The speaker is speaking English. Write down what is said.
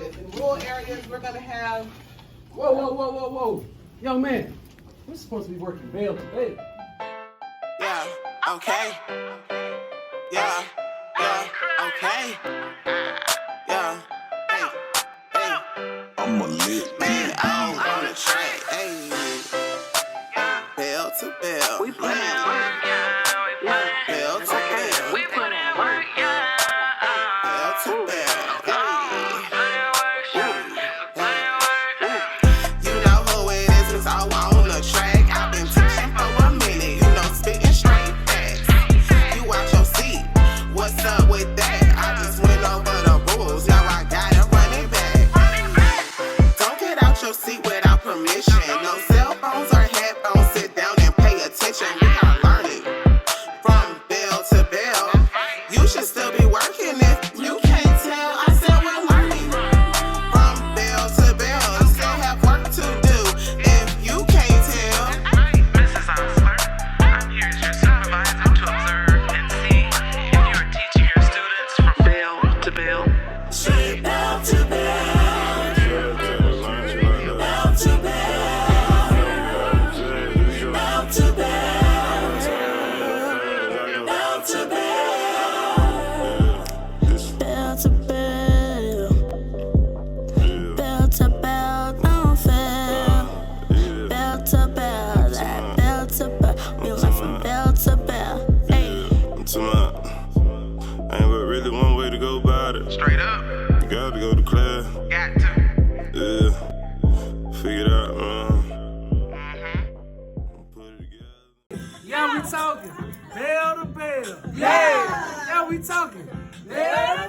areas. In rural areas, we're gonna have. Whoa. Young man, we're supposed to be working bale to bale. Yeah, okay. Yeah, okay. Yeah, hey. I'm a lit Man, out on the track, hey. Bell to bell. We put in work, yeah. We put in Bell to bell. We put in work, yeah. Bell to bell. You know who it is, 'cause I on the track. I've been teaching for a minute, you know, spitting straight facts. You watch your seat, what's up with that? I just went over the rules, now I gotta run it back. Don't get out your seat without permission. No cell phones or headphones, sit down and pay attention. We are learning from bell to bell. You should still be working if you can't tell. I said we're learning from bell to bell. You still have work to do if you can't tell. Mrs. Osler, I'm here as your supervisor to observe and see if you're teaching your students from bell to bell. Straight bell to bell. Bell to bell. Bell to bell. Bell to bell. Bell to bell, bell to bell, don't fail. Bell to bell, like bell to bell, we went from bell to bell. Hey. to my. Ain't but really one way to go about it. Straight up, You gotta go to class. got to. Yeah. Figure it out, man. Put it together. Yeah, we talking bale to bale. Yeah, we talking bale to